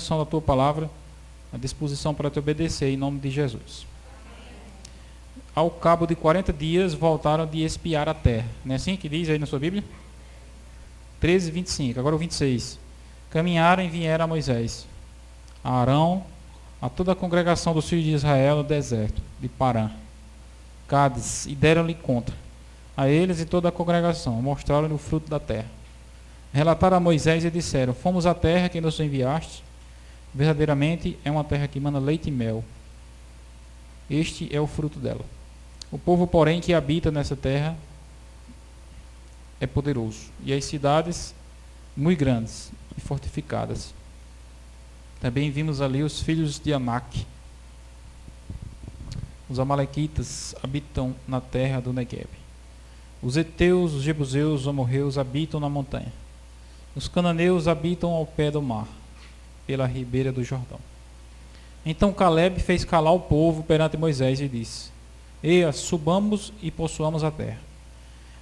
da tua palavra, a disposição para te obedecer em nome de Jesus. Ao cabo de 40 dias voltaram de espiar a terra. Não é assim que diz aí na sua Bíblia? 13, 25. Agora o 26. Caminharam e vieram a Moisés, a Arão, a toda a congregação dos filhos de Israel no deserto de Parã, Cádiz, e deram-lhe conta a eles e toda a congregação, mostraram-lhe o fruto da terra. Relataram a Moisés e disseram: fomos à terra que nos enviaste, verdadeiramente é uma terra que mana leite e mel. Este é o fruto dela. O povo, porém, que habita nessa terra é poderoso, e as cidades muito grandes e fortificadas. Também vimos ali os filhos de Anak. Os amalequitas habitam na terra do Negueb. Os heteus, os jebuseus, os amorreus habitam na montanha. Os cananeus habitam ao pé do mar, pela ribeira do Jordão. Então Caleb fez calar o povo perante Moisés e disse: eia, subamos e possuamos a terra,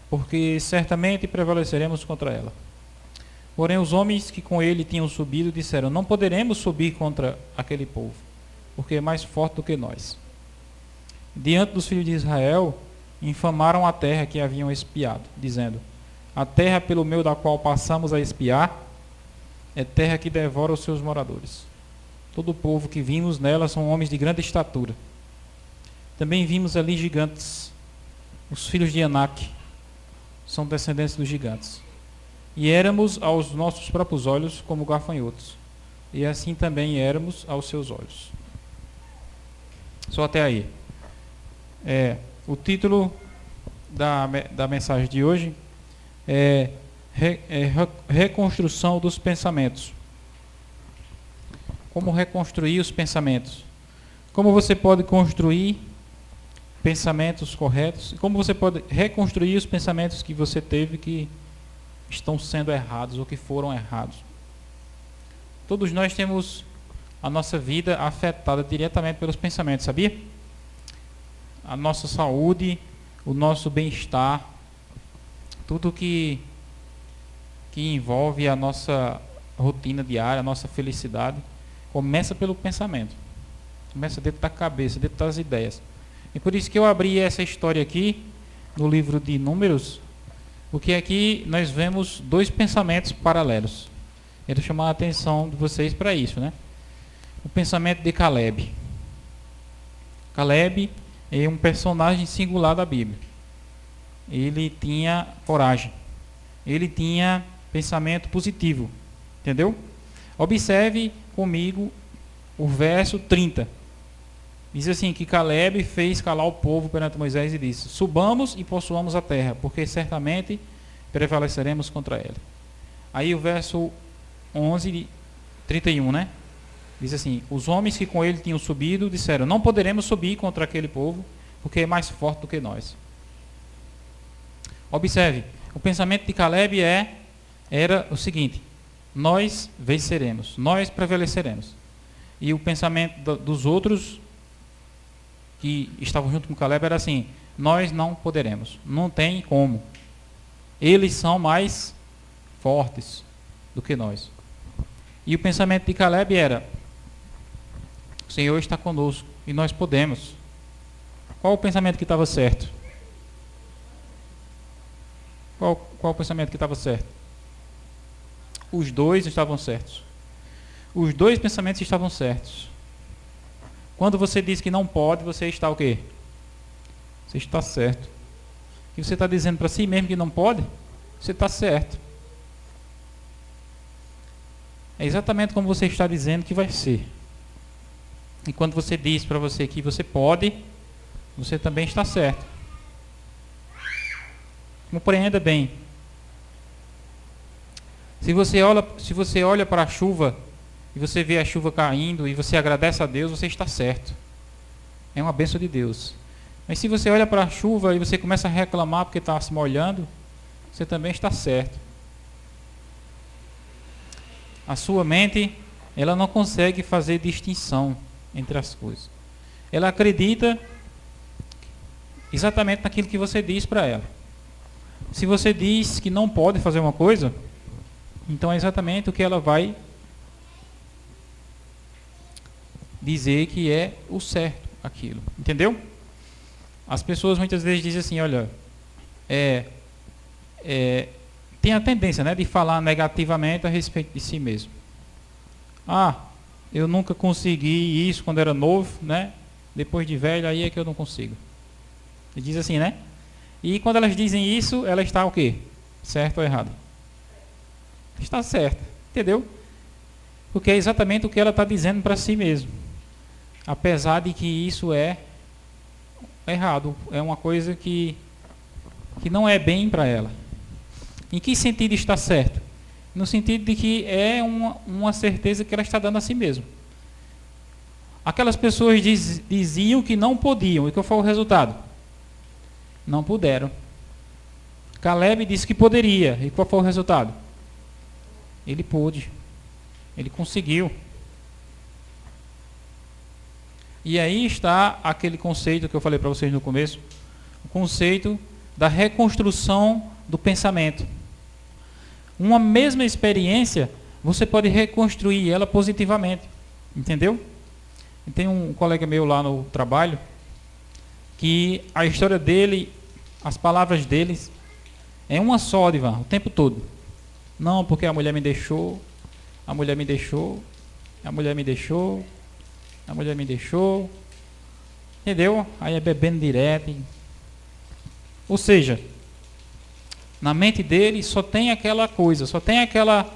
porque certamente prevaleceremos contra ela. Porém os homens que com ele tinham subido disseram: não poderemos subir contra aquele povo, porque é mais forte do que nós. Diante dos filhos de Israel, infamaram a terra que haviam espiado, dizendo: a terra pelo meio da qual passamos a espiar é terra que devora os seus moradores. Todo o povo que vimos nela são homens de grande estatura. Também vimos ali gigantes. Os filhos de Anak são descendentes dos gigantes. E éramos aos nossos próprios olhos como gafanhotos, e assim também éramos aos seus olhos. Só até aí. O título da mensagem de hoje é Reconstrução dos Pensamentos. Como reconstruir os pensamentos? Como você pode construir pensamentos corretos? Como você pode reconstruir os pensamentos que você teve que estão sendo errados ou que foram errados? Todos nós temos a nossa vida afetada diretamente pelos pensamentos, sabia? A nossa saúde, o nosso bem-estar, tudo que envolve a nossa rotina diária, a nossa felicidade, começa pelo pensamento. Começa dentro da cabeça, dentro das ideias. E por isso que eu abri essa história aqui no livro de Números, porque aqui nós vemos dois pensamentos paralelos. Eu quero chamar a atenção de vocês para isso, né? O pensamento de Caleb. Caleb é um personagem singular da Bíblia. Ele tinha coragem. Ele tinha pensamento positivo. Entendeu? Observe comigo o verso 30. Diz assim, que Caleb fez calar o povo perante Moisés e disse: subamos e possuamos a terra, porque certamente prevaleceremos contra ela. Aí o verso 11, 31, né? Diz assim: os homens que com ele tinham subido disseram: não poderemos subir contra aquele povo, porque é mais forte do que nós. Observe, o pensamento de Caleb era o seguinte: nós venceremos, nós prevaleceremos. E o pensamento dos outros que estavam junto com Caleb era assim: nós não poderemos, não tem como. Eles são mais fortes do que nós. E o pensamento de Caleb era: o Senhor está conosco e nós podemos. Qual o pensamento que estava certo? Qual o pensamento que estava certo? Os dois estavam certos. Os dois pensamentos estavam certos. Quando você diz que não pode, você está o quê? Você está certo. E você está dizendo para si mesmo que não pode, você está certo. É exatamente como você está dizendo que vai ser. E quando você diz para você que você pode, você também está certo. Compreenda bem. Se você olha para a chuva e você vê a chuva caindo e você agradece a Deus, você está certo. É uma bênção de Deus. Mas se você olha para a chuva e você começa a reclamar porque está se molhando, você também está certo. A sua mente, ela não consegue fazer distinção entre as coisas. Ela acredita exatamente naquilo que você diz para ela. Se você diz que não pode fazer uma coisa, então é exatamente o que ela vai dizer que é o certo aquilo. Entendeu? As pessoas muitas vezes dizem assim, olha, tem a tendência, né, de falar negativamente a respeito de si mesmo. Eu nunca consegui isso quando era novo, né? Depois de velho, aí é que eu não consigo. E diz assim, né? E quando elas dizem isso, ela está o quê? Certo ou errado? Está certa, entendeu? Porque é exatamente o que ela está dizendo para si mesma. Apesar de que isso é errado, é uma coisa que não é bem para ela. Em que sentido está certo? No sentido de que é uma certeza que ela está dando a si mesma. Aquelas pessoas diziam que não podiam, e qual foi o resultado? Não puderam. Caleb disse que poderia, e qual foi o resultado? Ele pôde, ele conseguiu. E aí está aquele conceito que eu falei para vocês no começo, o conceito da reconstrução do pensamento. Uma mesma experiência, você pode reconstruir ela positivamente, entendeu? E tem um colega meu lá no trabalho, que a história dele, as palavras deles, é uma só, Divan, o tempo todo. Não, porque a mulher me deixou, a mulher me deixou, a mulher me deixou, a mulher me deixou, entendeu? Aí é bebendo direto. Ou seja, na mente dele só tem aquela coisa, só tem aquela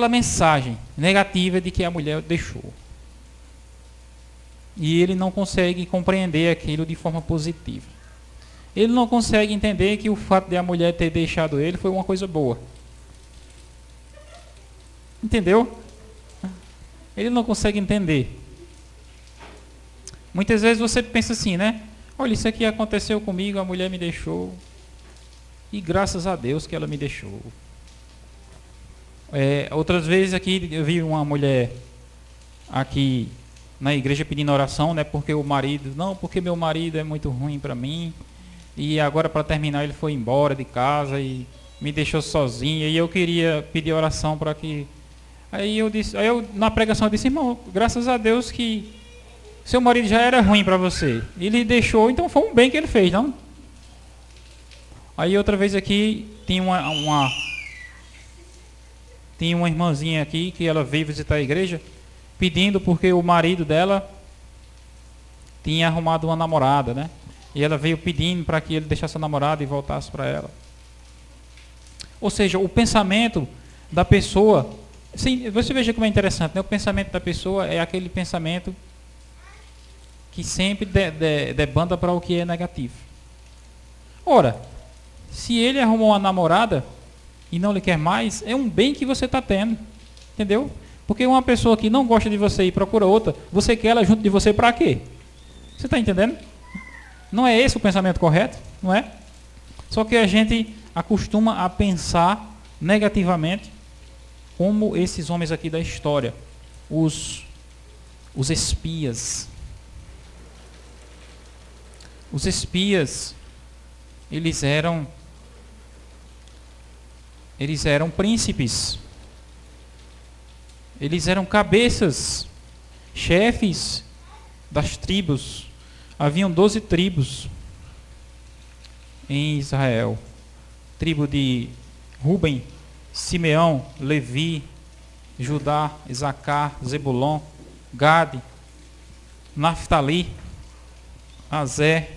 mensagem negativa de que a mulher deixou. E ele não consegue compreender aquilo de forma positiva. Ele não consegue entender que o fato de a mulher ter deixado ele foi uma coisa boa. Entendeu? Ele não consegue entender. Muitas vezes você pensa assim, né? Olha, isso aqui aconteceu comigo, a mulher me deixou. E graças a Deus que ela me deixou. Outras vezes aqui eu vi uma mulher aqui na igreja pedindo oração, né? Porque o marido, não, porque meu marido é muito ruim para mim. E agora para terminar ele foi embora de casa e me deixou sozinha. E eu queria pedir oração para que... Aí eu na pregação eu disse, irmão, graças a Deus que seu marido já era ruim para você. Ele deixou, então foi um bem que ele fez, não? Aí outra vez aqui tinha uma irmãzinha aqui que ela veio visitar a igreja pedindo porque o marido dela tinha arrumado uma namorada, né? E ela veio pedindo para que ele deixasse a namorada e voltasse para ela. Ou seja, o pensamento da pessoa, sim, você veja como é interessante, né? O pensamento da pessoa é aquele pensamento que sempre debanda para o que é negativo. Ora, se ele arrumou uma namorada e não lhe quer mais, é um bem que você está tendo, entendeu? Porque uma pessoa que não gosta de você e procura outra, você quer ela junto de você para quê? Você está entendendo? Não é esse o pensamento correto, não é? Só que a gente acostuma a pensar negativamente, como esses homens aqui da história, os espias. Os espias, eles eram príncipes, eles eram cabeças, chefes das tribos. Haviam 12 tribos em Israel. Tribo de Ruben, Simeão, Levi, Judá, Isacar, Zebulon, Gade, Naftali, Azé,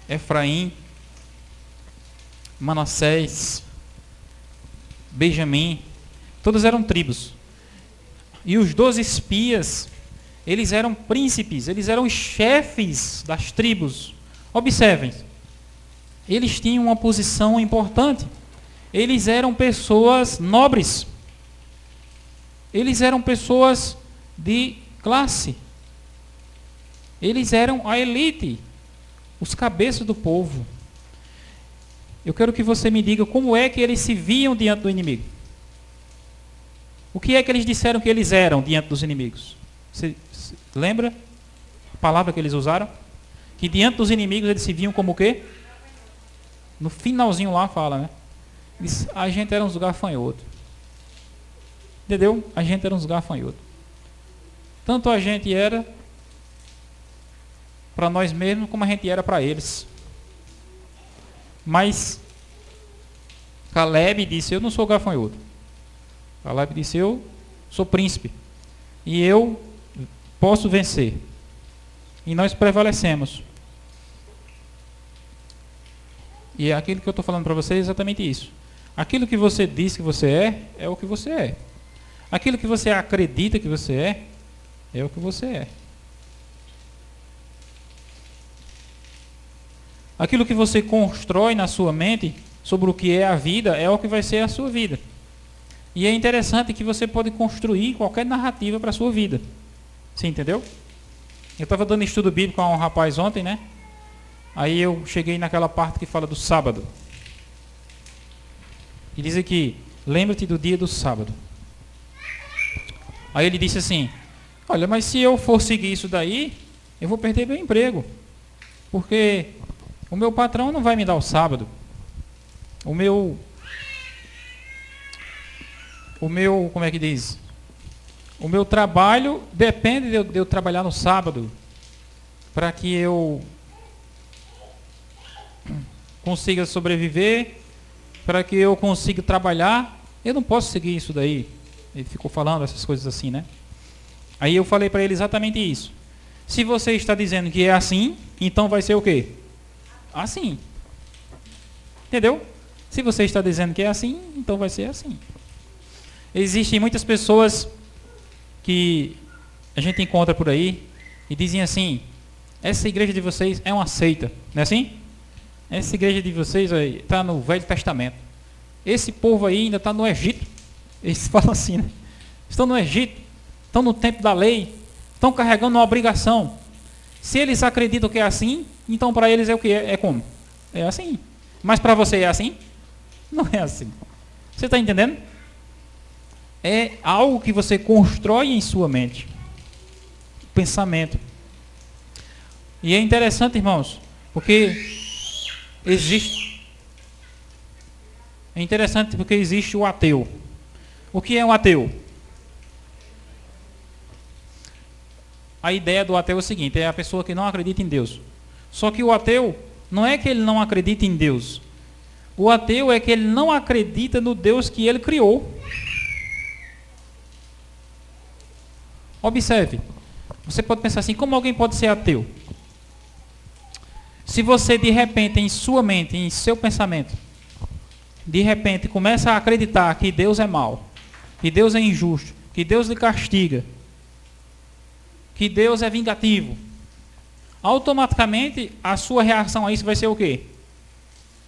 Efraim, Manassés, Benjamim. Todos eram tribos. E os 12 espias, eles eram príncipes, eles eram os chefes das tribos. Observem, eles tinham uma posição importante. Eles eram pessoas nobres. Eles eram pessoas de classe. Eles eram a elite, os cabeças do povo. Eu quero que você me diga como é que eles se viam diante do inimigo. O que é que eles disseram que eles eram diante dos inimigos? Você lembra a palavra que eles usaram? Que diante dos inimigos eles se viam como o quê? No finalzinho lá fala, né? Diz, a gente era uns gafanhotos. Entendeu? A gente era uns gafanhotos. Tanto a gente era para nós mesmos, como a gente era para eles. Mas Caleb disse, eu não sou gafanhoto. Caleb disse, eu sou príncipe. E eu posso vencer. E nós prevalecemos. E aquilo que eu estou falando para você é exatamente isso. Aquilo que você diz que você é o que você é. Aquilo que você acredita que você é o que você é. Aquilo que você constrói na sua mente sobre o que é a vida é o que vai ser a sua vida. E é interessante que você pode construir qualquer narrativa para a sua vida. Você entendeu? Eu estava dando estudo bíblico a um rapaz ontem, né? Aí eu cheguei naquela parte que fala do sábado. E diz aqui, lembra-te do dia do sábado. Aí ele disse assim, olha, mas se eu for seguir isso daí, eu vou perder meu emprego. Porque o meu patrão não vai me dar o sábado. O meu, como é que diz? O meu trabalho depende de eu trabalhar no sábado para que eu consiga sobreviver, para que eu consiga trabalhar. Eu não posso seguir isso daí. Ele ficou falando essas coisas assim, né? Aí eu falei para ele exatamente isso. Se você está dizendo que é assim, então vai ser o quê? Assim. Entendeu? Se você está dizendo que é assim, então vai ser assim. Existem muitas pessoas que a gente encontra por aí e dizem assim, essa igreja de vocês é uma seita, não é assim? Essa igreja de vocês está no Velho Testamento. Esse povo aí ainda está no Egito. Eles falam assim, né? Estão no Egito, estão no tempo da lei, estão carregando uma obrigação. Se eles acreditam que é assim, então para eles é o que é? É como? É assim. Mas para você é assim? Não é assim. Você está entendendo? É algo que você constrói em sua mente. Pensamento. E é interessante, irmãos, porque existe o ateu. O que é um ateu? A ideia do ateu é o seguinte, é a pessoa que não acredita em Deus. Só que o ateu não é que ele não acredita em Deus. O ateu é que ele não acredita no Deus que ele criou. Observe. Você pode pensar assim, como alguém pode ser ateu? Se você de repente em sua mente, em seu pensamento, de repente começa a acreditar que Deus é mau, que Deus é injusto, que Deus lhe castiga, que Deus é vingativo, automaticamente a sua reação a isso vai ser o quê?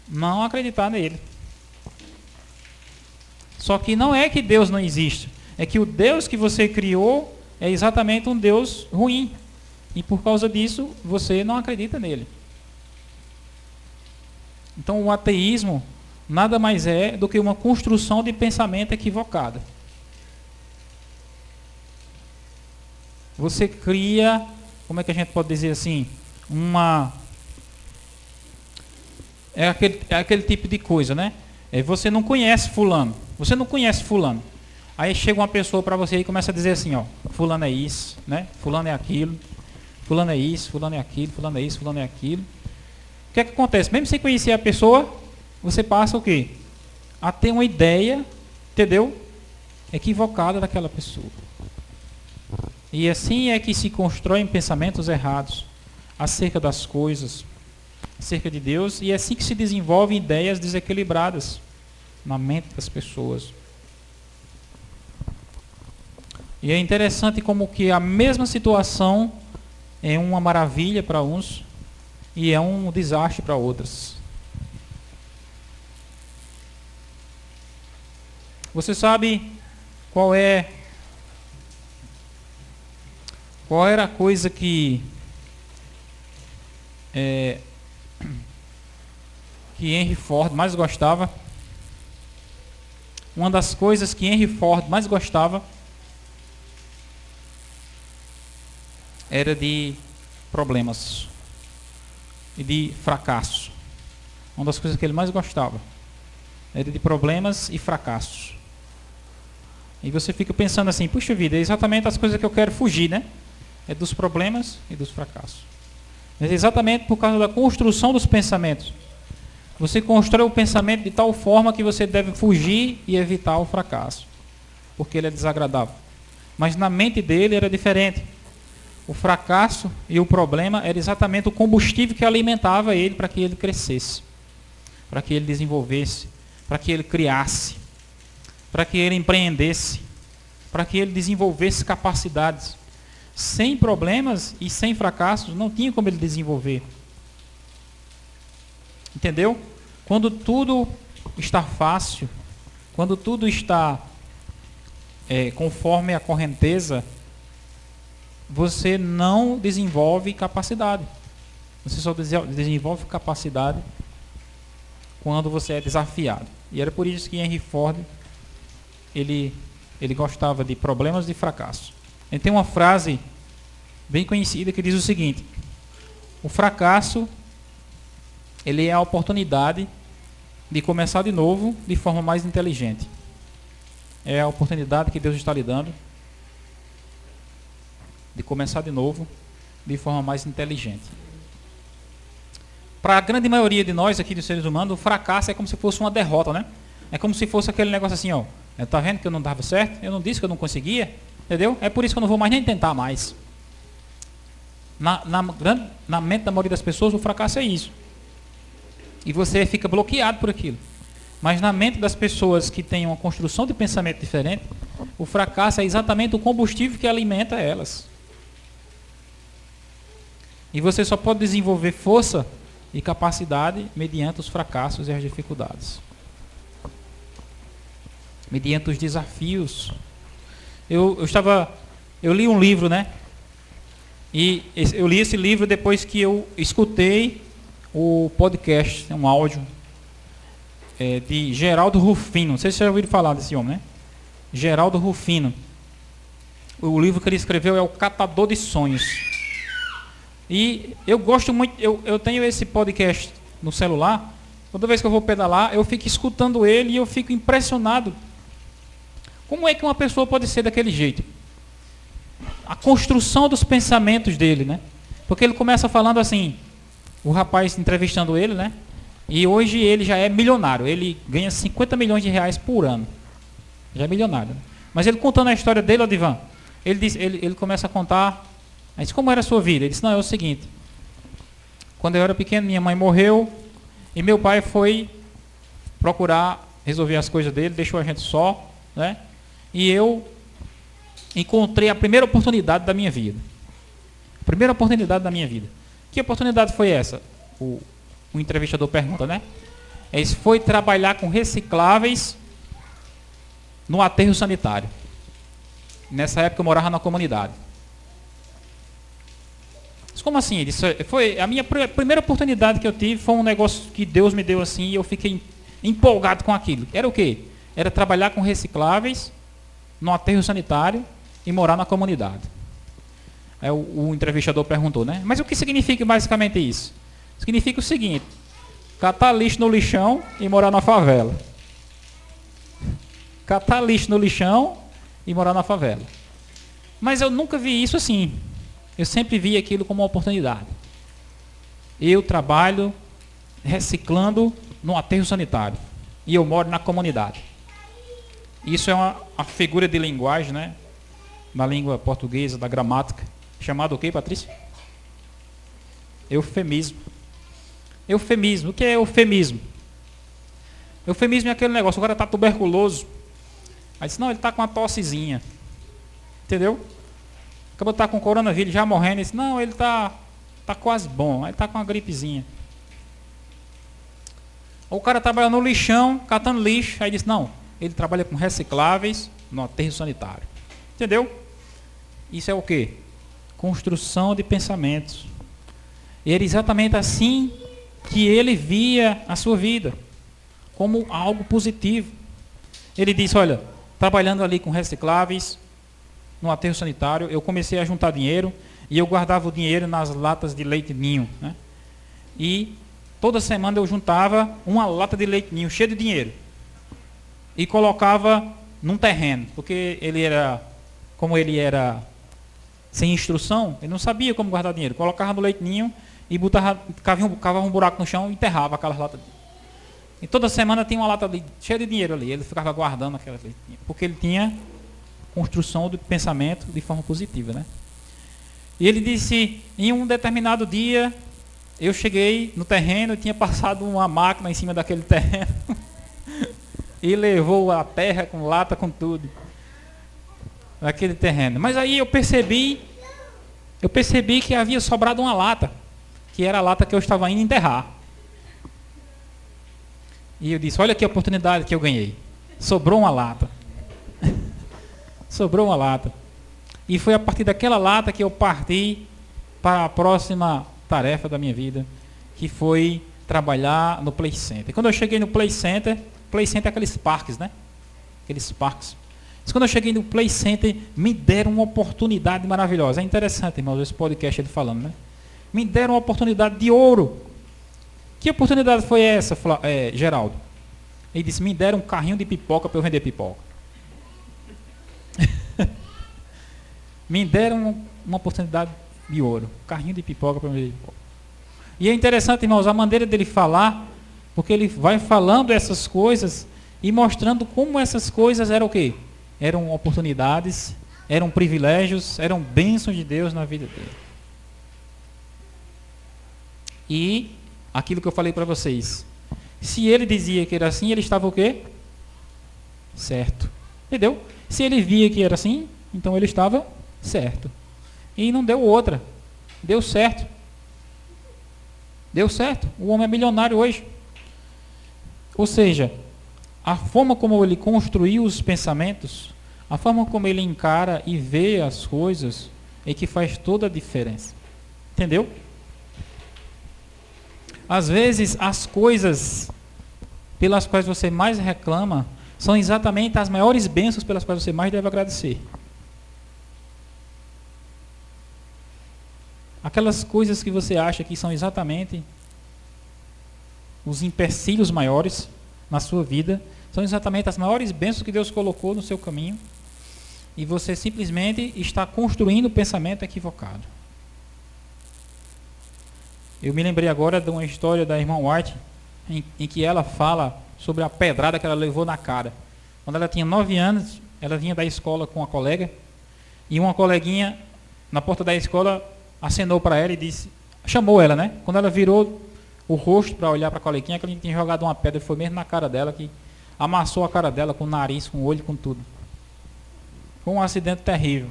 Não acreditar nele. Só que não é que Deus não existe, é que o Deus que você criou é exatamente um Deus ruim, e por causa disso você não acredita nele. Então o ateísmo nada mais é do que uma construção de pensamento equivocada. Você cria, como é que a gente pode dizer assim, é aquele tipo de coisa, né? Você não conhece fulano, Aí chega uma pessoa para você e começa a dizer assim, ó, fulano é isso, né? Fulano é aquilo, fulano é isso, fulano é aquilo, fulano é isso, fulano é aquilo. O que é que acontece? Mesmo sem conhecer a pessoa, você passa o quê? A ter uma ideia, entendeu? Equivocada daquela pessoa. E assim é que se constroem pensamentos errados acerca das coisas, acerca de Deus, e é assim que se desenvolvem ideias desequilibradas na mente das pessoas. E é interessante como que a mesma situação é uma maravilha para uns e é um desastre para outros. Você sabe qual era a coisa que Henry Ford mais gostava? Uma das coisas que Henry Ford mais gostava era de problemas e de fracasso. Uma das coisas que ele mais gostava. era de problemas e fracassos. E você fica pensando assim, puxa vida, é exatamente as coisas que eu quero fugir, né? É dos problemas e dos fracassos. Mas é exatamente por causa da construção dos pensamentos. Você constrói o pensamento de tal forma que você deve fugir e evitar o fracasso, porque ele é desagradável. Mas na mente dele era diferente. O fracasso e o problema era exatamente o combustível que alimentava ele para que ele crescesse, para que ele desenvolvesse, para que ele criasse, para que ele empreendesse, para que ele desenvolvesse capacidades. Sem problemas e sem fracassos, não tinha como ele desenvolver. Entendeu? Quando tudo está fácil, quando tudo está conforme a correnteza, você não desenvolve capacidade. Você só desenvolve capacidade quando você é desafiado. E era por isso que Henry Ford, ele gostava de problemas e fracassos. Ele tem uma frase bem conhecida que diz o seguinte: o fracasso, ele é a oportunidade de começar de novo de forma mais inteligente. É a oportunidade que Deus está lhe dando de começar de novo de forma mais inteligente. Para a grande maioria de nós aqui dos seres humanos, o fracasso é como se fosse uma derrota, né? É como se fosse aquele negócio assim, ó, tá vendo que eu não dava certo? Eu não disse que eu não conseguia, entendeu? É por isso que eu não vou mais nem tentar mais. Na mente da maioria das pessoas, o fracasso é isso. E você fica bloqueado por aquilo. Mas na mente das pessoas que têm uma construção de pensamento diferente, o fracasso é exatamente o combustível que alimenta elas. E você só pode desenvolver força e capacidade mediante os fracassos e as dificuldades. Mediante os desafios. Eu li um livro, né? E eu li esse livro depois que eu escutei o podcast, um áudio, de Geraldo Rufino. Não sei se você já ouviu falar desse homem, né? Geraldo Rufino. O livro que ele escreveu é O Catador de Sonhos. E eu gosto muito, eu tenho esse podcast no celular. Toda vez que eu vou pedalar, eu fico escutando ele e eu fico impressionado. Como é que uma pessoa pode ser daquele jeito? A construção dos pensamentos dele, né? Porque ele começa falando assim, o rapaz entrevistando ele, né? E hoje ele já é milionário, ele ganha 50 milhões de reais por ano. Já é milionário. Né? Mas ele contando a história dele, Odivan, ele começa a contar, aí disse, como era a sua vida? Ele disse, não, é o seguinte, quando eu era pequeno, minha mãe morreu, e meu pai foi procurar resolver as coisas dele, deixou a gente só, né? E eu encontrei a primeira oportunidade da minha vida. A primeira oportunidade da minha vida. Que oportunidade foi essa? O entrevistador pergunta, né? Ele foi trabalhar com recicláveis no aterro sanitário. Nessa época eu morava na comunidade. Mas como assim? Ele disse, foi a minha primeira oportunidade que eu tive, foi um negócio que Deus me deu assim e eu fiquei empolgado com aquilo. Era o quê? Era trabalhar com recicláveis no aterro sanitário e morar na comunidade. Aí o entrevistador perguntou, né? Mas o que significa basicamente isso? Significa o seguinte: catar lixo no lixão e morar na favela. Catar lixo no lixão e morar na favela. Mas eu nunca vi isso assim. Eu sempre vi aquilo como uma oportunidade. Eu trabalho reciclando no aterro sanitário e eu moro na comunidade. Isso é uma figura de linguagem, né? Na língua portuguesa, da gramática, chamado o quê, Patrícia? Eufemismo. Eufemismo. O que é eufemismo? Eufemismo é aquele negócio, o cara está tuberculoso. Aí diz, não, ele está com uma tossezinha. Entendeu? Acabou de estar com coronavírus, já morrendo. Ele diz, não, ele está quase bom. Ele está com uma gripezinha. Ou o cara trabalha no lixão, catando lixo. Aí diz, não, ele trabalha com recicláveis no aterro sanitário. Entendeu? Isso é o quê? Construção de pensamentos. E era exatamente assim que ele via a sua vida, como algo positivo. Ele disse, olha, trabalhando ali com recicláveis, no aterro sanitário, eu comecei a juntar dinheiro, e eu guardava o dinheiro nas latas de leite ninho, né? E toda semana eu juntava uma lata de leite ninho, cheia de dinheiro. e colocava num terreno, porque como ele era sem instrução, ele não sabia como guardar dinheiro. Colocava no leite ninho e cavava um buraco no chão e enterrava aquelas latas. E toda semana tinha uma lata cheia de dinheiro ali. Ele ficava guardando aquelas leitinhas, porque ele tinha construção do pensamento de forma positiva, né? E ele disse, em um determinado dia, eu cheguei no terreno, tinha passado uma máquina em cima daquele terreno e levou a terra com lata, com tudo, naquele terreno. Mas aí eu percebi que havia sobrado uma lata, que era a lata que eu estava indo enterrar. E eu disse, olha que oportunidade que eu ganhei. Sobrou uma lata. Sobrou uma lata. E foi a partir daquela lata que eu parti para a próxima tarefa da minha vida, que foi trabalhar no Play Center. E quando eu cheguei no Play Center é aqueles parques, né? Aqueles parques. Mas quando eu cheguei no Play Center, me deram uma oportunidade maravilhosa. É interessante, irmãos, esse podcast ele falando, né? Me deram uma oportunidade de ouro. Que oportunidade foi essa, Geraldo? Ele disse, me deram um carrinho de pipoca para eu vender pipoca. Me deram uma oportunidade de ouro. Um carrinho de pipoca para eu vender pipoca. E é interessante, irmãos, a maneira dele falar, porque ele vai falando essas coisas e mostrando como essas coisas eram o quê? Eram oportunidades, eram privilégios, eram bênçãos de Deus na vida dele. E aquilo que eu falei para vocês, se ele dizia que era assim, ele estava o quê? Certo. Entendeu? Se ele via que era assim, então ele estava certo. E não deu outra. Deu certo. Deu certo. O homem é milionário hoje. Ou seja, a forma como ele construiu os pensamentos, a forma como ele encara e vê as coisas, é que faz toda a diferença. Entendeu? Às vezes, as coisas pelas quais você mais reclama são exatamente as maiores bênçãos pelas quais você mais deve agradecer. Aquelas coisas que você acha que são exatamente os empecilhos maiores na sua vida, são exatamente as maiores bênçãos que Deus colocou no seu caminho, e você simplesmente está construindo o pensamento equivocado. Eu me lembrei agora de uma história da irmã White, em que ela fala sobre a pedrada que ela levou na cara. Quando ela tinha 9 anos, ela vinha da escola com uma colega, e uma coleguinha, na porta da escola, acenou para ela e disse, chamou ela, né? Quando ela virou o rosto para olhar para a coleguinha, que ele tinha jogado uma pedra, foi mesmo na cara dela, que amassou a cara dela com o nariz, com o olho, com tudo. Foi um acidente terrível.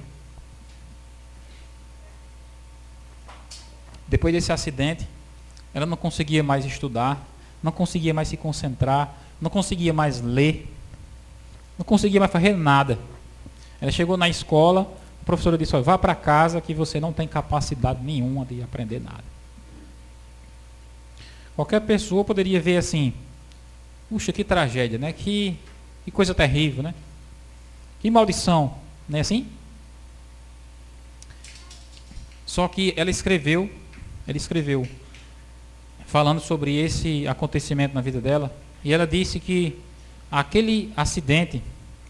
Depois desse acidente, ela não conseguia mais estudar, não conseguia mais se concentrar, não conseguia mais ler, não conseguia mais fazer nada. Ela chegou na escola, a professora disse, vá para casa que você não tem capacidade nenhuma de aprender nada. Qualquer pessoa poderia ver assim, puxa, que tragédia, né? Que coisa terrível, né? Que maldição, não é assim? Só que ela escreveu falando sobre esse acontecimento na vida dela, e ela disse que aquele acidente,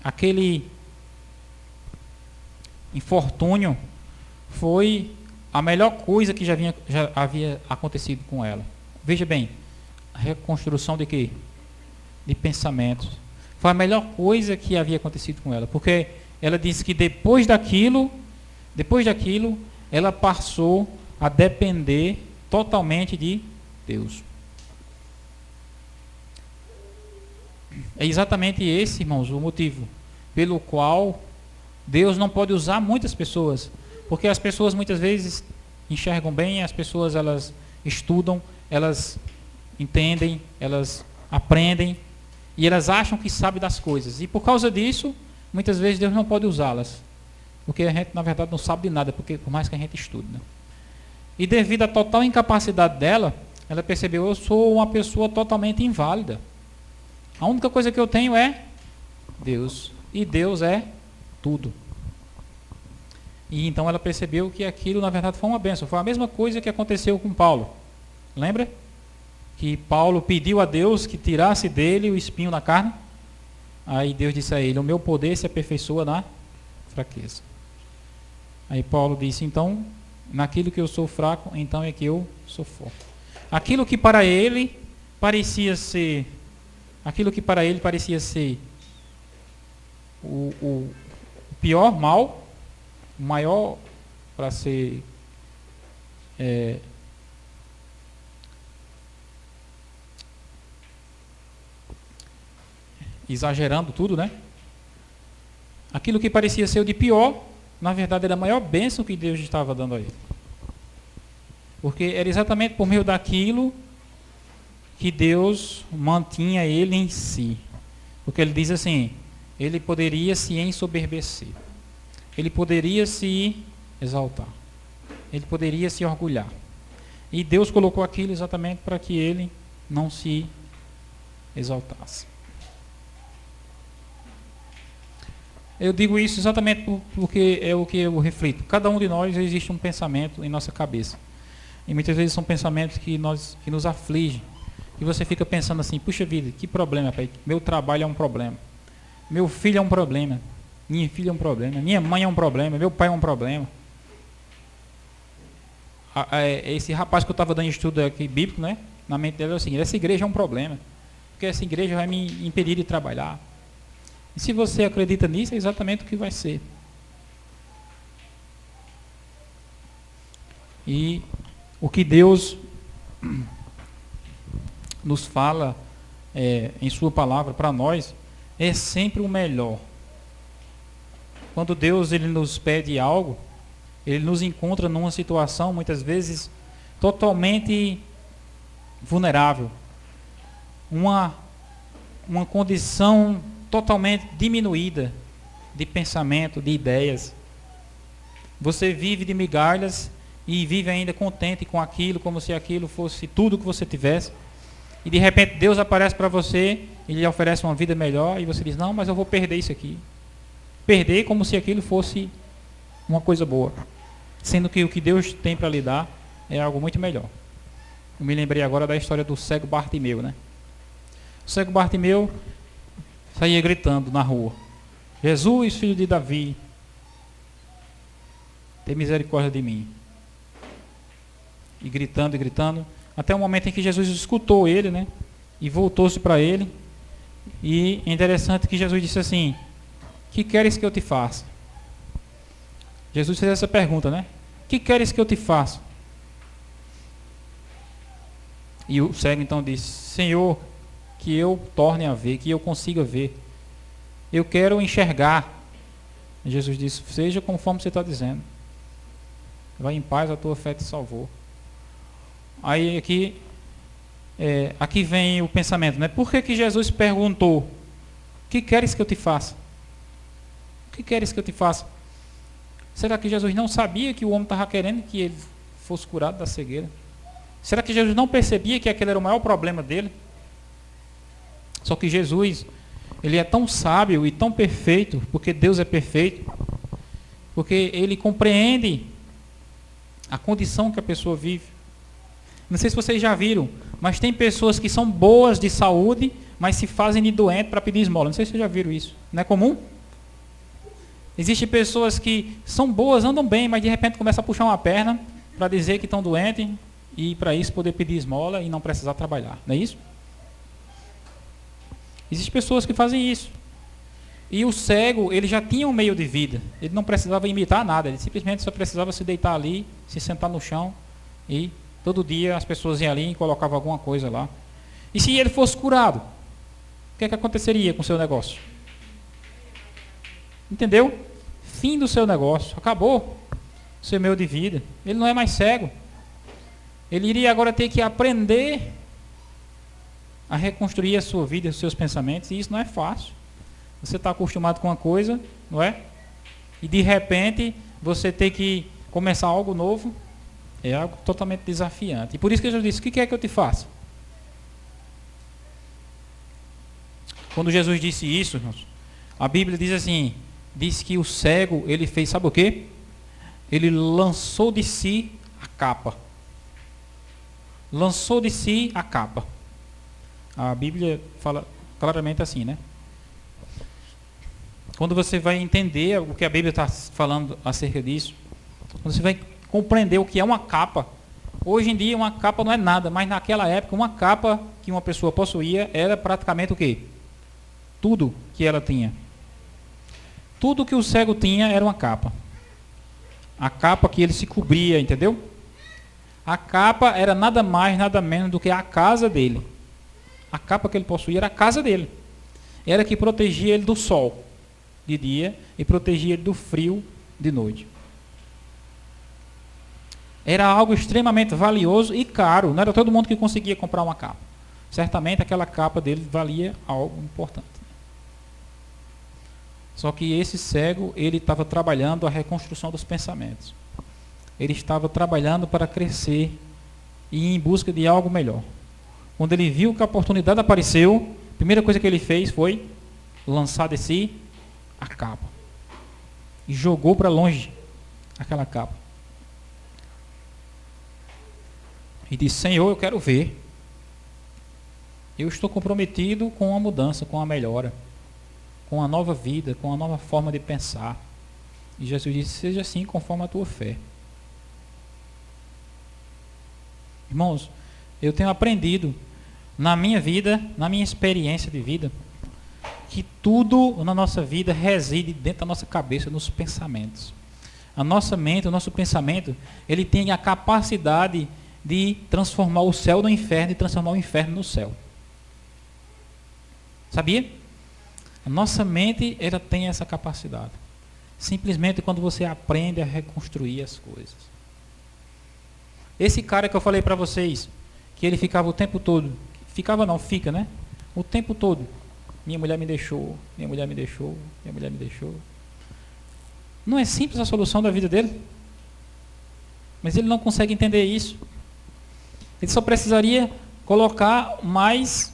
aquele infortúnio foi a melhor coisa que já havia acontecido com ela. Veja bem, a reconstrução de quê? De pensamentos. Foi a melhor coisa que havia acontecido com ela, porque ela disse que depois daquilo, ela passou a depender totalmente de Deus. É exatamente esse, irmãos, o motivo pelo qual Deus não pode usar muitas pessoas, porque as pessoas muitas vezes enxergam bem, as pessoas elas estudam, elas entendem, elas aprendem e elas acham que sabem das coisas, e por causa disso muitas vezes Deus não pode usá-las, porque a gente na verdade não sabe de nada, porque por mais que a gente estude, né? E devido à total incapacidade dela, ela percebeu, eu sou uma pessoa totalmente inválida, a única coisa que eu tenho é Deus, e Deus é tudo. E então ela percebeu que aquilo na verdade foi uma bênção. Foi a mesma coisa que aconteceu com Paulo. Lembra? Que Paulo pediu a Deus que tirasse dele o espinho na carne. Aí Deus disse a ele: o meu poder se aperfeiçoa na fraqueza. Aí Paulo disse: então, naquilo que eu sou fraco, então é que eu sou forte. Aquilo que para ele parecia ser o pior mal, o maior para ser exagerando tudo, né? Aquilo que parecia ser o de pior, na verdade era a maior bênção que Deus estava dando a ele. Porque era exatamente por meio daquilo que Deus mantinha ele em si. Porque ele diz assim: ele poderia se ensoberbecer, ele poderia se exaltar, ele poderia se orgulhar. E Deus colocou aquilo exatamente para que ele não se exaltasse. Eu digo isso exatamente porque é o que eu reflito. Cada um de nós existe um pensamento em nossa cabeça. E muitas vezes são pensamentos que nos afligem. E você fica pensando assim: puxa vida, que problema, pai. Meu trabalho é um problema. Meu filho é um problema. Minha filha é um problema. Minha mãe é um problema. Meu pai é um problema. Esse rapaz que eu estava dando estudo aqui bíblico, né? Na mente dele é o seguinte: essa igreja é um problema. Porque essa igreja vai me impedir de trabalhar. E se você acredita nisso, é exatamente o que vai ser. E o que Deus nos fala em sua palavra para nós é sempre o melhor. Quando Deus ele nos pede algo, ele nos encontra numa situação muitas vezes totalmente vulnerável, uma condição totalmente diminuída de pensamento, de ideias. Você vive de migalhas e vive ainda contente com aquilo, como se aquilo fosse tudo que você tivesse. E de repente Deus aparece para você, Ele lhe oferece uma vida melhor e você diz: não, mas eu vou perder isso aqui. Perder como se aquilo fosse uma coisa boa, sendo que o que Deus tem para lhe dar é algo muito melhor. Eu me lembrei agora da história do cego Bartimeu, né? O cego Bartimeu saía gritando na rua: Jesus, filho de Davi, tem misericórdia de mim. E gritando, até o momento em que Jesus escutou ele, né? E voltou-se para ele. E é interessante que Jesus disse assim: que queres que eu te faça? Jesus fez essa pergunta, né? Que queres que eu te faça? E o cego então disse: Senhor, que eu torne a ver, que eu consiga ver. Eu quero enxergar. E Jesus disse: seja conforme você está dizendo. Vai em paz, a tua fé te salvou. Aí aqui vem o pensamento, né? Por que Jesus perguntou: o que queres que eu te faça? O que queres que eu te faça? Será que Jesus não sabia que o homem estava querendo que ele fosse curado da cegueira? Será que Jesus não percebia que aquele era o maior problema dele? Só que Jesus, ele é tão sábio e tão perfeito, porque Deus é perfeito, porque ele compreende a condição que a pessoa vive. Não sei se vocês já viram, mas tem pessoas que são boas de saúde, mas se fazem de doente para pedir esmola. Não sei se vocês já viram isso. Não é comum? Existem pessoas que são boas, andam bem, mas de repente começam a puxar uma perna para dizer que estão doentes e para isso poder pedir esmola e não precisar trabalhar. Não é isso? Existem pessoas que fazem isso. E o cego, ele já tinha um meio de vida. Ele não precisava imitar nada. Ele simplesmente só precisava se deitar ali, se sentar no chão. E todo dia as pessoas iam ali e colocavam alguma coisa lá. E se ele fosse curado, o que aconteceria com o seu negócio? Entendeu? Fim do seu negócio. Acabou o seu meio de vida. Ele não é mais cego. Ele iria agora ter que aprender a reconstruir a sua vida, os seus pensamentos, e isso não é fácil. Você está acostumado com uma coisa, não é? E de repente você tem que começar algo novo, é algo totalmente desafiante. E por isso que Jesus disse: o que quer que eu te faça? Quando Jesus disse isso, irmãos, a Bíblia diz assim, diz que o cego, ele fez, sabe o quê? Ele lançou de si a capa. Lançou de si a capa. A Bíblia fala claramente assim, né? quando você vai entender o que a Bíblia está falando acerca disso, quando você vai compreender o que é uma capa. Hoje em dia uma capa não é nada, mas naquela época uma capa que uma pessoa possuía era praticamente o quê? Tudo que ela tinha. Tudo que o cego tinha era uma capa. A capa que ele se cobria, entendeu? A capa era nada mais, nada menos do que a casa dele. A capa que ele possuía era a casa dele. Era que protegia ele do sol de dia e protegia ele do frio de noite. Era algo extremamente valioso e caro. Não era todo mundo que conseguia comprar uma capa. Certamente aquela capa dele valia algo importante. Só que esse cego, ele estava trabalhando a reconstrução dos pensamentos. Ele estava trabalhando para crescer e ir em busca de algo melhor. Quando ele viu que a oportunidade apareceu, a primeira coisa que ele fez foi lançar de si a capa. E jogou para longe aquela capa. E disse: Senhor, eu quero ver. Eu estou comprometido com a mudança, com a melhora, com a nova vida, com a nova forma de pensar. E Jesus disse: seja assim conforme a tua fé. Irmãos, eu tenho aprendido na minha vida, na minha experiência de vida, que tudo na nossa vida reside dentro da nossa cabeça, nos pensamentos. A nossa mente, o nosso pensamento, ele tem a capacidade de transformar o céu no inferno e transformar o inferno no céu. Sabia? A nossa mente, ela tem essa capacidade. Simplesmente quando você aprende a reconstruir as coisas. Esse cara que eu falei para vocês, que ele ficava o tempo todo, ficava não, fica, né? O tempo todo. Minha mulher me deixou, minha mulher me deixou, minha mulher me deixou. Não é simples a solução da vida dele? Mas ele não consegue entender isso. Ele só precisaria colocar mais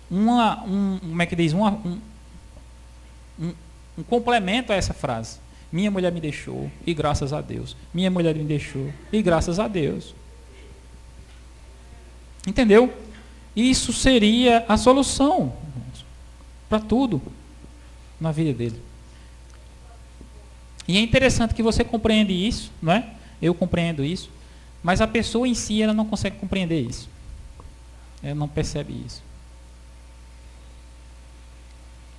como é que diz? Um complemento a essa frase. Minha mulher me deixou e graças a Deus. Minha mulher me deixou e graças a Deus. Entendeu? Isso seria a solução para tudo na vida dele. E é interessante que você compreende isso, não é? Eu compreendo isso, mas a pessoa em si ela não consegue compreender isso. Ela não percebe isso.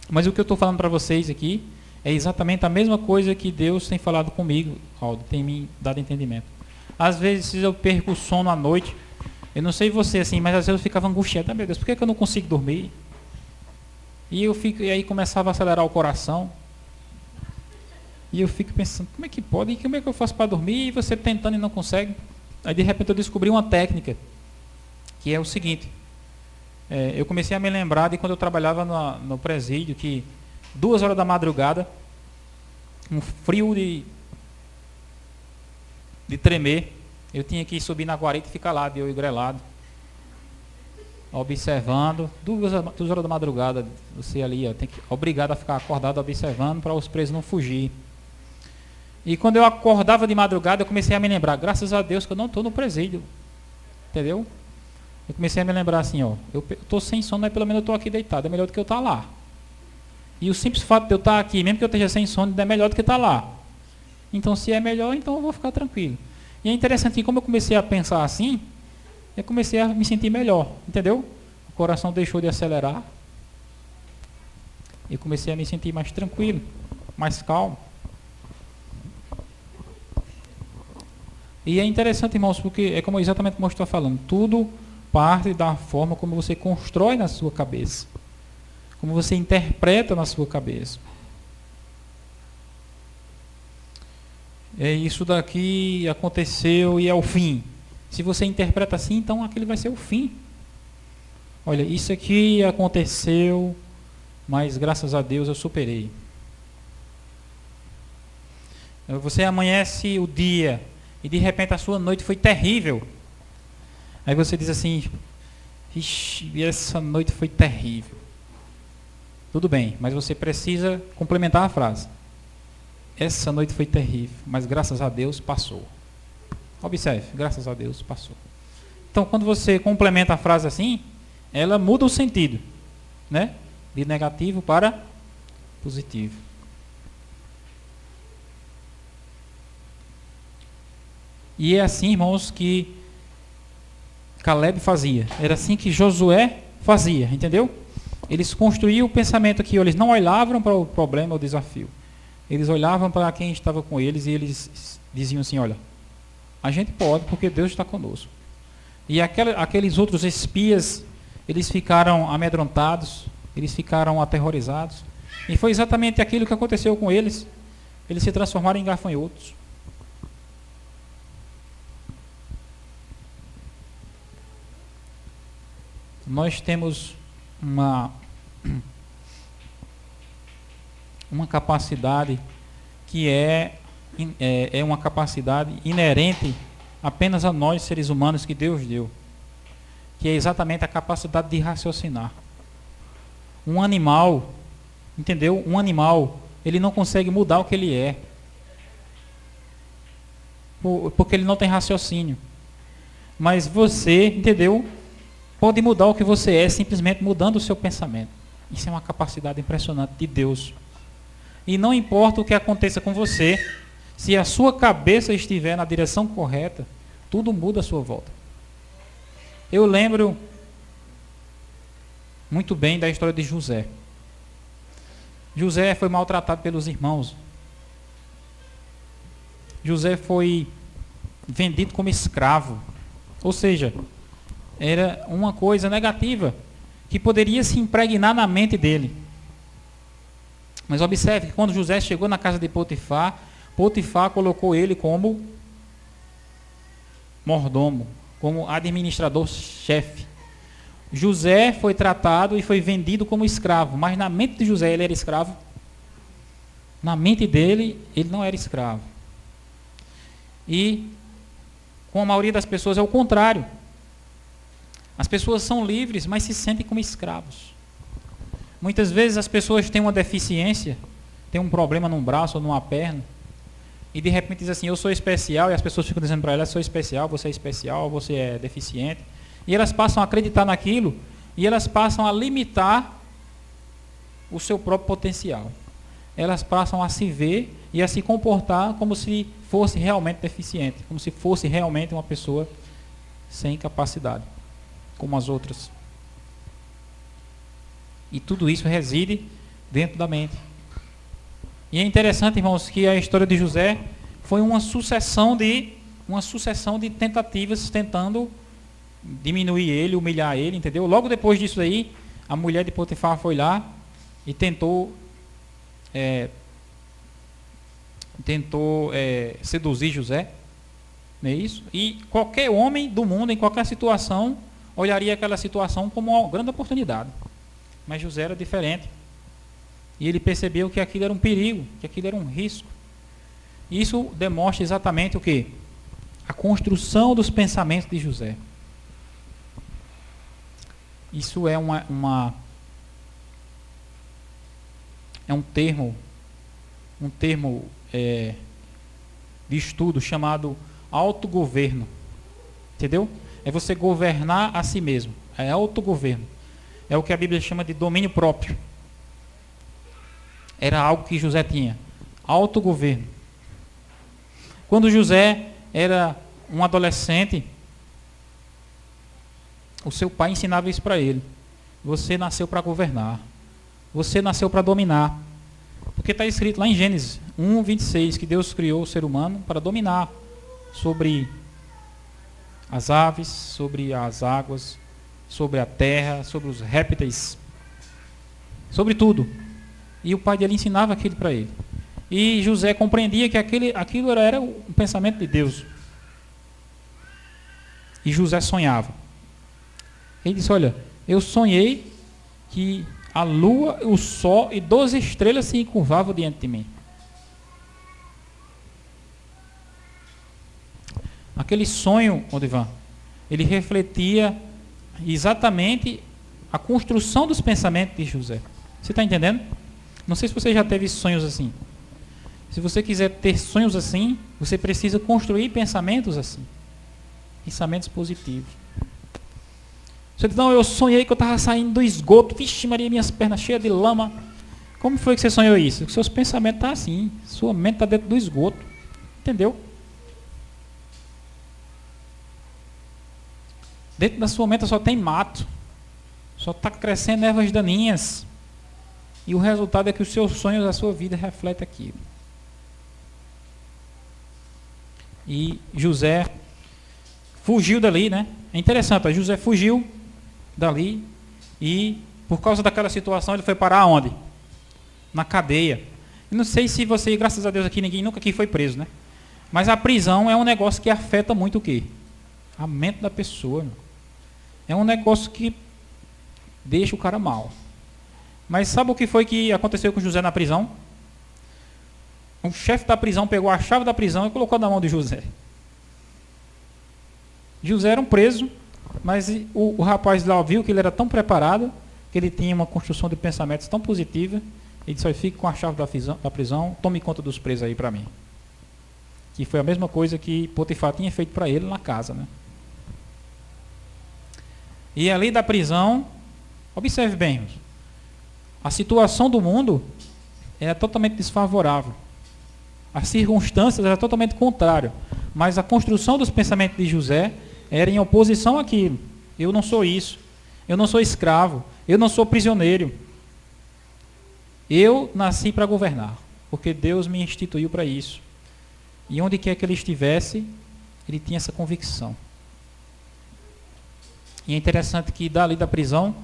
Mas o que eu estou falando para vocês aqui é exatamente a mesma coisa que Deus tem falado comigo, Aldo, tem me dado entendimento. Às vezes eu perco o sono à noite. Eu não sei você assim, mas às vezes eu ficava angustiado. Ah, meu Deus, por que eu não consigo dormir? E aí começava a acelerar o coração. E eu fico pensando, como é que pode? E como é que eu faço para dormir? E você tentando e não consegue. Aí de repente eu descobri uma técnica, que é o seguinte. Eu comecei a me lembrar de quando eu trabalhava no presídio, que 2 horas da madrugada, um frio de tremer, eu tinha que subir na guarita e ficar lá, de olho grelado, observando. 2 horas da madrugada, você ali, tem que obrigado a ficar acordado observando para os presos não fugir. E quando eu acordava de madrugada, eu comecei a me lembrar, graças a Deus que eu não estou no presídio. Entendeu? Eu comecei a me lembrar assim, ó, eu estou sem sono, mas pelo menos eu estou aqui deitado, é melhor do que eu estar lá. E o simples fato de eu estar aqui, mesmo que eu esteja sem sono, é melhor do que estar lá. Então, se é melhor, então eu vou ficar tranquilo. E é interessante que como eu comecei a pensar assim, eu comecei a me sentir melhor, entendeu? O coração deixou de acelerar. Eu comecei a me sentir mais tranquilo, mais calmo. E é interessante, irmãos, porque é exatamente como eu estou falando, tudo parte da forma como você constrói na sua cabeça, como você interpreta na sua cabeça. Isso daqui aconteceu e é o fim. Se você interpreta assim, então aquele vai ser o fim. Olha, isso aqui aconteceu, mas graças a Deus eu superei. Você amanhece o dia e de repente a sua noite foi terrível. Aí você diz assim, ixi, essa noite foi terrível. Tudo bem, mas você precisa complementar a frase. Essa noite foi terrível, mas graças a Deus passou. Observe, graças a Deus passou. Então, quando você complementa a frase assim, ela muda o sentido, né? De negativo para positivo. E é assim, irmãos, que Caleb fazia. Era assim que Josué fazia, entendeu? Eles construíam o pensamento aqui, eles não olhavam para o problema, o desafio. Eles olhavam para quem estava com eles e eles diziam assim, olha, a gente pode porque Deus está conosco. E aqueles outros espias, eles ficaram amedrontados, eles ficaram aterrorizados. E foi exatamente aquilo que aconteceu com eles. Eles se transformaram em gafanhotos. Nós temos uma capacidade que é uma capacidade inerente apenas a nós, seres humanos, que Deus deu, que é exatamente a capacidade de raciocinar. Um animal, entendeu? Um animal, ele não consegue mudar o que ele é, porque ele não tem raciocínio. Mas você, entendeu? Pode mudar o que você é simplesmente mudando o seu pensamento. Isso é uma capacidade impressionante de Deus. E não importa o que aconteça com você, se a sua cabeça estiver na direção correta, tudo muda à sua volta. Eu lembro muito bem da história de José. José foi maltratado pelos irmãos. José foi vendido como escravo. Ou seja, era uma coisa negativa que poderia se impregnar na mente dele. Mas observe que quando José chegou na casa de Potifar, Potifar colocou ele como mordomo, como administrador-chefe. José foi tratado e foi vendido como escravo, mas na mente de José ele era escravo. Na mente dele, ele não era escravo. E com a maioria das pessoas é o contrário. As pessoas são livres, mas se sentem como escravos. Muitas vezes as pessoas têm uma deficiência, têm um problema num braço ou numa perna, e de repente diz assim, eu sou especial, e as pessoas ficam dizendo para ela, eu sou especial, você é deficiente. E elas passam a acreditar naquilo, e elas passam a limitar o seu próprio potencial. Elas passam a se ver e a se comportar como se fosse realmente deficiente, como se fosse realmente uma pessoa sem capacidade, como as outras. E tudo isso reside dentro da mente. E é interessante, irmãos, que a história de José foi uma sucessão de tentativas tentando diminuir ele, humilhar ele, entendeu? Logo depois disso aí, a mulher de Potifar foi lá e tentou seduzir José, não é isso? E qualquer homem do mundo, em qualquer situação, olharia aquela situação como uma grande oportunidade. Mas José era diferente. E ele percebeu que aquilo era um perigo, que aquilo era um risco. E isso demonstra exatamente o quê? A construção dos pensamentos de José. Isso é um termo de estudo chamado autogoverno. Entendeu? É você governar a si mesmo. É autogoverno. É o que a Bíblia chama de domínio próprio. Era algo que José tinha. Autogoverno. Quando José era um adolescente, o seu pai ensinava isso para ele. Você nasceu para governar. Você nasceu para dominar. Porque está escrito lá em Gênesis 1:26 que Deus criou o ser humano para dominar sobre as aves, sobre as águas, sobre a terra, sobre os répteis, sobre tudo. E o pai dele ensinava aquilo para ele. E José compreendia que aquilo era o pensamento de Deus. E José sonhava. Ele disse, olha, eu sonhei que a lua, o sol e 12 estrelas se encurvavam diante de mim. Aquele sonho, Odivan, ele refletia exatamente a construção dos pensamentos de José. Você está entendendo? Não sei se você já teve sonhos assim. Se você quiser ter sonhos assim, você precisa construir pensamentos assim. Pensamentos positivos. Você diz, não, eu sonhei que eu estava saindo do esgoto. Vixe Maria, minhas pernas cheias de lama. Como foi que você sonhou isso? Seus pensamentos estão assim. Sua mente está dentro do esgoto. Entendeu? Dentro da sua mente só tem mato. Só está crescendo ervas daninhas. E o resultado é que os seus sonhos, a sua vida refletem aquilo. E José fugiu dali, né? É interessante, José fugiu dali e por causa daquela situação ele foi parar onde? Na cadeia. Eu não sei se você, graças a Deus aqui, ninguém nunca aqui foi preso, né? Mas a prisão é um negócio que afeta muito o quê? A mente da pessoa. É um negócio que deixa o cara mal. Mas sabe o que foi que aconteceu com José na prisão? O chefe da prisão pegou a chave da prisão e colocou na mão de José. José era um preso, mas o rapaz lá viu que ele era tão preparado, que ele tinha uma construção de pensamentos tão positiva, ele disse: fique com a chave da prisão, tome conta dos presos aí para mim. Que foi a mesma coisa que Potifar tinha feito para ele na casa, né? E ali da prisão, observe bem, irmãos, a situação do mundo era totalmente desfavorável. As circunstâncias eram totalmente contrárias. Mas a construção dos pensamentos de José era em oposição àquilo. Eu não sou isso. Eu não sou escravo. Eu não sou prisioneiro. Eu nasci para governar, porque Deus me instituiu para isso. E onde quer que ele estivesse, ele tinha essa convicção. E é interessante que dali da prisão,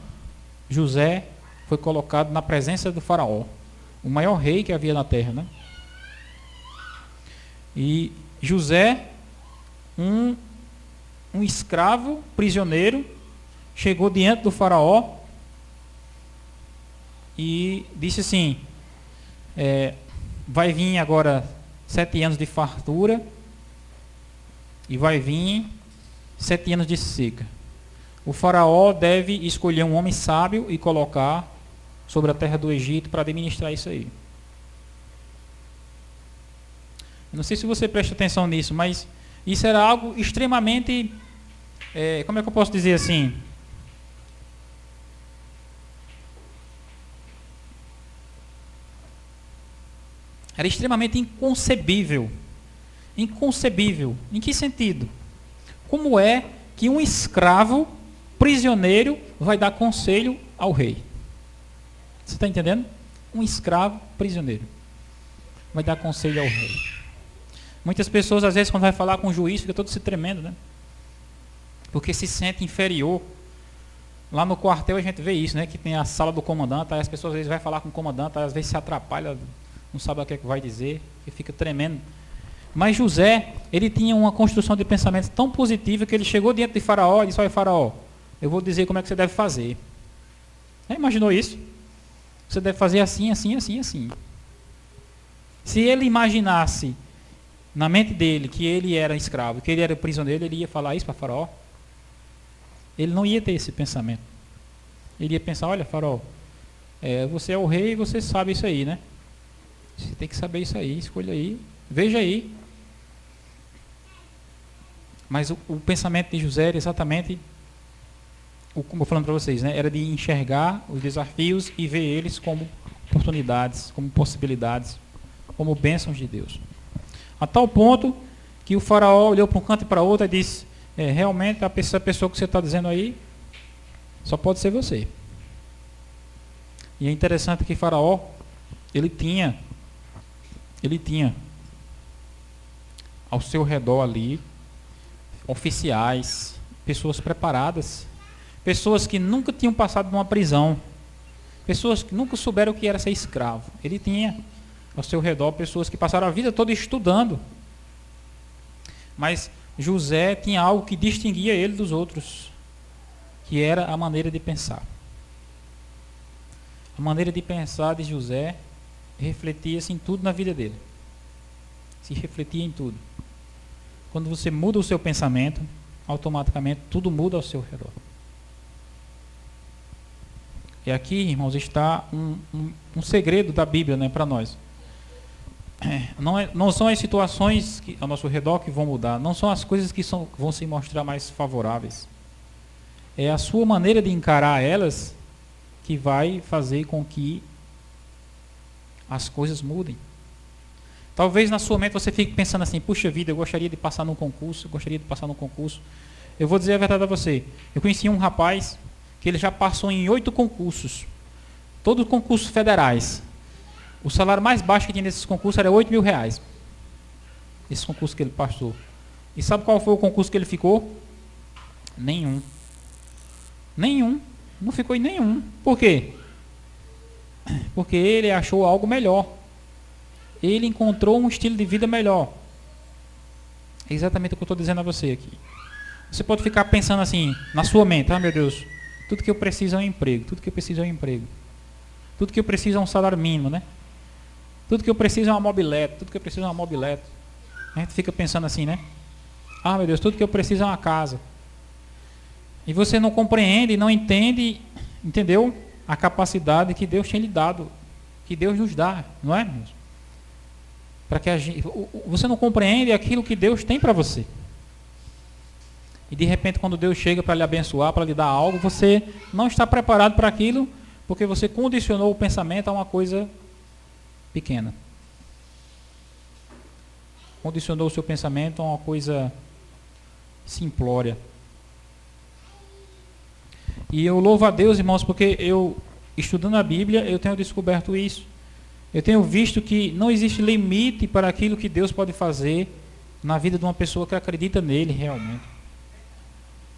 José foi colocado na presença do faraó, o maior rei que havia na terra, né? E José, um escravo, prisioneiro, chegou diante do faraó e disse assim: vai vir agora 7 anos de fartura e vai vir 7 anos de seca. O faraó deve escolher um homem sábio e colocar sobre a terra do Egito para administrar isso aí. Não sei se você presta atenção nisso, mas isso era algo extremamente, como é que eu posso dizer assim? Era extremamente inconcebível. Inconcebível. Em que sentido? Como é que um escravo prisioneiro vai dar conselho ao rei? Você está entendendo? Um escravo prisioneiro vai dar conselho ao rei. Muitas pessoas, às vezes, quando vai falar com o juiz, fica todo se tremendo, né? Porque se sente inferior. Lá no quartel a gente vê isso, né? Que tem a sala do comandante, aí as pessoas às vezes vão falar com o comandante, aí às vezes se atrapalha, não sabe o que é que vai dizer, e fica tremendo. Mas José, ele tinha uma construção de pensamento tão positiva que ele chegou diante de Faraó e disse: olha, Faraó, eu vou dizer como é que você deve fazer. Já imaginou isso? Você deve fazer assim, assim, assim, assim. Se ele imaginasse na mente dele que ele era escravo, que ele era prisioneiro, ele ia falar isso para Faraó? Ele não ia ter esse pensamento. Ele ia pensar: olha, Faraó, você é o rei e você sabe isso aí, né? Você tem que saber isso aí, escolha aí, veja aí. Mas o pensamento de José era exatamente, como eu falando para vocês, né? Era de enxergar os desafios e ver eles como oportunidades, como possibilidades, como bênçãos de Deus. A tal ponto que o faraó olhou para um canto e para outro e disse: realmente essa pessoa que você está dizendo aí só pode ser você. E é interessante que Faraó, ele tinha ao seu redor ali oficiais, pessoas preparadas, pessoas que nunca tinham passado numa prisão, pessoas que nunca souberam o que era ser escravo. Ele tinha ao seu redor pessoas que passaram a vida toda estudando. Mas José tinha algo que distinguia ele dos outros, que era a maneira de pensar. A maneira de pensar de José refletia-se em tudo na vida dele. Se refletia em tudo. Quando você muda o seu pensamento, automaticamente tudo muda ao seu redor. E aqui, irmãos, está um segredo da Bíblia, né, para nós. Não são as situações ao nosso redor que vão mudar, não são as coisas que vão se mostrar mais favoráveis. É a sua maneira de encarar elas que vai fazer com que as coisas mudem. Talvez na sua mente você fique pensando assim: puxa vida, eu gostaria de passar num concurso, eu vou dizer a verdade a você. Eu conheci um rapaz que ele já passou em 8 concursos. Todos concursos federais. O salário mais baixo que tinha nesses concursos era R$8.000. Esse concurso que ele passou. E sabe qual foi o concurso que ele ficou? Nenhum. Nenhum. Não ficou em nenhum. Por quê? Porque ele achou algo melhor. Ele encontrou um estilo de vida melhor. É exatamente o que eu estou dizendo a você aqui. Você pode ficar pensando assim, na sua mente, meu Deus, tudo que eu preciso é um emprego, tudo que eu preciso é um emprego. Tudo que eu preciso é um salário mínimo, né? Tudo que eu preciso é uma mobilete, tudo que eu preciso é uma mobilete. A gente fica pensando assim, né? Meu Deus, tudo que eu preciso é uma casa. E você não compreende, não entende, entendeu? A capacidade que Deus tem lhe dado, que Deus nos dá, não é? Para que você não compreende aquilo que Deus tem para você. E de repente, quando Deus chega para lhe abençoar, para lhe dar algo, você não está preparado para aquilo, porque você condicionou o pensamento a uma coisa pequena. Condicionou o seu pensamento a uma coisa simplória. E eu louvo a Deus, irmãos, porque eu, estudando a Bíblia, eu tenho descoberto isso. Eu tenho visto que não existe limite para aquilo que Deus pode fazer na vida de uma pessoa que acredita nele realmente.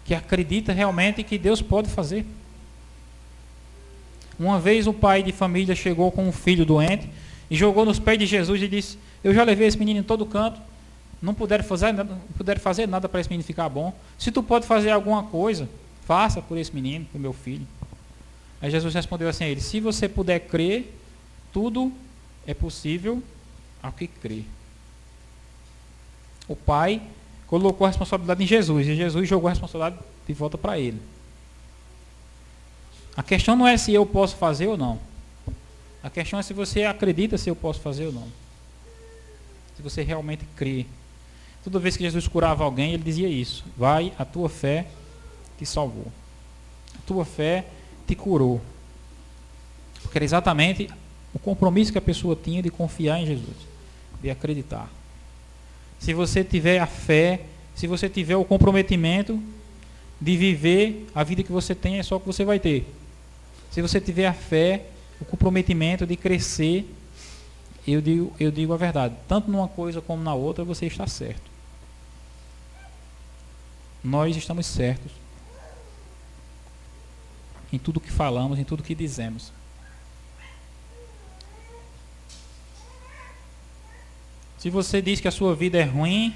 Que acredita realmente que Deus pode fazer. Uma vez um pai de família chegou com um filho doente e jogou nos pés de Jesus e disse: eu já levei esse menino em todo canto, não puderam fazer nada para esse menino ficar bom. Se tu pode fazer alguma coisa, faça por esse menino, por meu filho. Aí Jesus respondeu assim a ele: se você puder crer, tudo é possível ao que crê. O pai colocou a responsabilidade em Jesus e Jesus jogou a responsabilidade de volta para ele. A questão não é se eu posso fazer ou não. A questão é se você acredita se eu posso fazer ou não. Se você realmente crê. Toda vez que Jesus curava alguém, ele dizia isso: vai, a tua fé te salvou. A tua fé te curou. Porque era exatamente o compromisso que a pessoa tinha de confiar em Jesus, de acreditar. Se você tiver a fé, se você tiver o comprometimento de viver a vida que você tem, é só o que você vai ter. Se você tiver a fé, o comprometimento de crescer, eu digo a verdade, tanto numa coisa como na outra, você está certo. Nós estamos certos em tudo que falamos, em tudo que dizemos. Se você diz que a sua vida é ruim,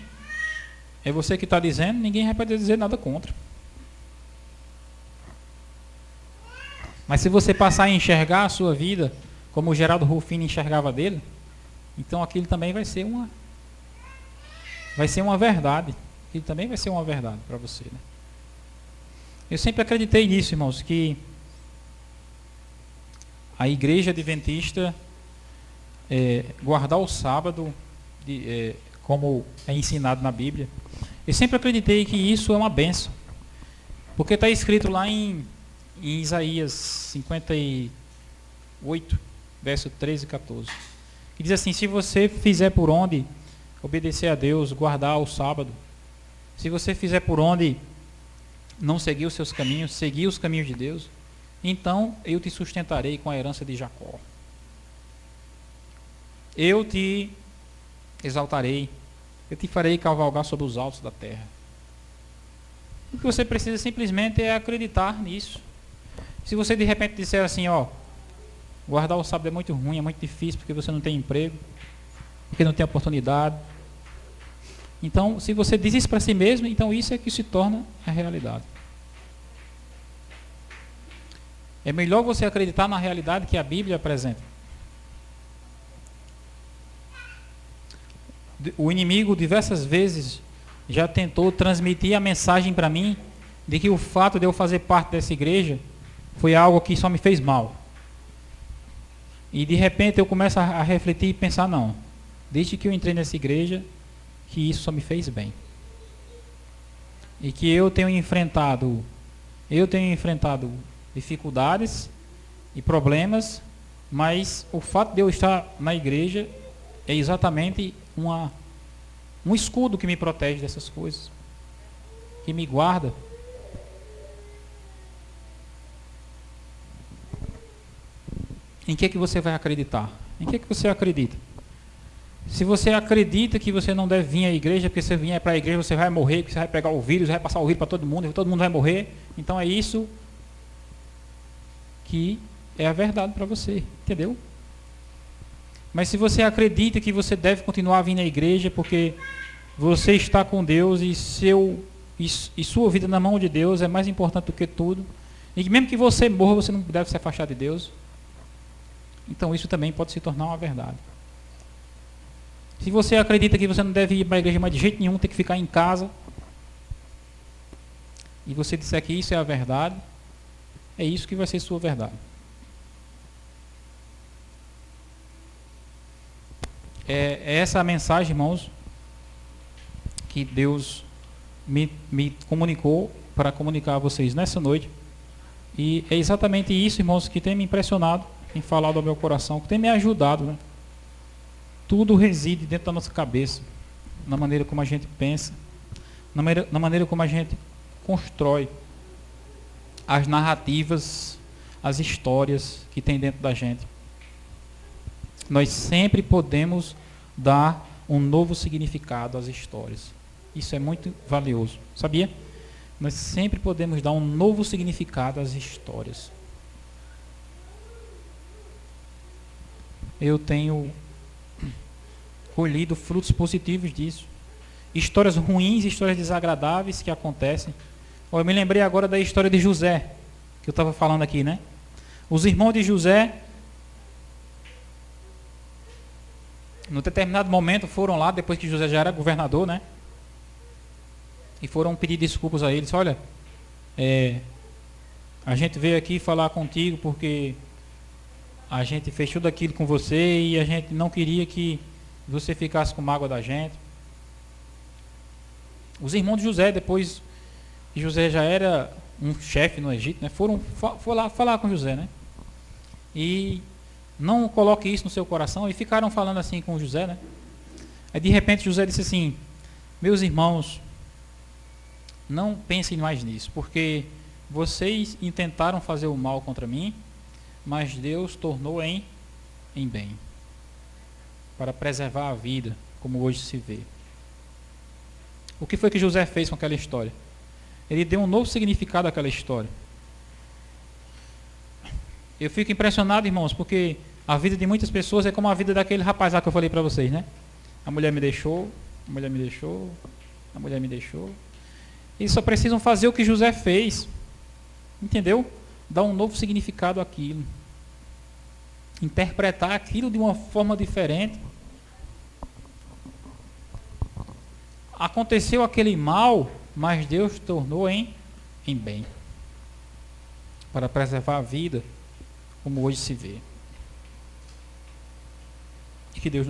é você que está dizendo, ninguém vai poder dizer nada contra. Mas se você passar a enxergar a sua vida como o Geraldo Rufino enxergava dele, então aquilo também vai ser uma verdade. Aquilo também vai ser uma verdade para você, né? Eu sempre acreditei nisso, irmãos, que a igreja adventista guardar o sábado, como é ensinado na Bíblia, eu sempre acreditei que isso é uma bênção. Porque está escrito lá em Isaías 58, verso 13 e 14. Que diz assim: se você fizer por onde obedecer a Deus, guardar o sábado, se você fizer por onde não seguir os seus caminhos, seguir os caminhos de Deus, então eu te sustentarei com a herança de Jacó. Eu te exaltarei, eu te farei cavalgar sobre os altos da terra. O que você precisa simplesmente é acreditar nisso. Se você de repente disser assim, guardar o sábado é muito ruim, é muito difícil, porque você não tem emprego, porque não tem oportunidade. Então, se você diz isso para si mesmo, então isso é que se torna a realidade. É melhor você acreditar na realidade que a Bíblia apresenta. O inimigo diversas vezes já tentou transmitir a mensagem para mim de que o fato de eu fazer parte dessa igreja foi algo que só me fez mal. E de repente eu começo a refletir e pensar, não, desde que eu entrei nessa igreja, que isso só me fez bem. E que eu tenho enfrentado dificuldades e problemas, mas o fato de eu estar na igreja é exatamente um escudo que me protege dessas coisas. e me guarda, em que você vai acreditar? Em que você acredita? Se você acredita que você não deve vir à igreja, porque se vier para a igreja você vai morrer, que você vai pegar o vírus, vai passar o vírus para todo mundo vai morrer, então é isso que é a verdade para você, entendeu? Mas se você acredita que você deve continuar vindo à igreja porque você está com Deus e sua vida na mão de Deus é mais importante do que tudo, e mesmo que você morra, você não deve se afastar de Deus, então isso também pode se tornar uma verdade. Se você acredita que você não deve ir para a igreja mais de jeito nenhum, tem que ficar em casa, e você disser que isso é a verdade, é isso que vai ser sua verdade. É essa a mensagem, irmãos, que Deus me comunicou para comunicar a vocês nessa noite. E é exatamente isso, irmãos, que tem me impressionado, tem falado ao meu coração, que tem me ajudado, né? Tudo reside dentro da nossa cabeça, na maneira como a gente pensa, na maneira como a gente constrói as narrativas, as histórias que tem dentro da gente. Nós sempre podemos dar um novo significado às histórias. Isso é muito valioso, sabia? Nós sempre podemos dar um novo significado às histórias. Eu tenho colhido frutos positivos disso. Histórias ruins, histórias desagradáveis que acontecem. Eu me lembrei agora da história de José, que eu estava falando aqui, né? Os irmãos de José, no determinado momento, foram lá, depois que José já era governador, né? E foram pedir desculpas a eles. Olha, a gente veio aqui falar contigo porque a gente fez tudo aquilo com você e a gente não queria que você ficasse com mágoa da gente. Os irmãos de José, depois que José já era um chefe no Egito, né, foram lá falar com José, né? E não coloque isso no seu coração, e ficaram falando assim com José, né? Aí de repente José disse assim: meus irmãos, não pensem mais nisso, porque vocês intentaram fazer o mal contra mim, mas Deus tornou em bem, para preservar a vida, como hoje se vê. O que foi que José fez com aquela história? Ele deu um novo significado àquela história. Eu fico impressionado, irmãos, porque a vida de muitas pessoas é como a vida daquele rapaz lá que eu falei para vocês, né? A mulher me deixou, a mulher me deixou, a mulher me deixou. Eles só precisam fazer o que José fez, entendeu? Dar um novo significado àquilo, interpretar aquilo de uma forma diferente. Aconteceu aquele mal, mas Deus tornou em bem, para preservar a vida, como hoje se vê. E que Deus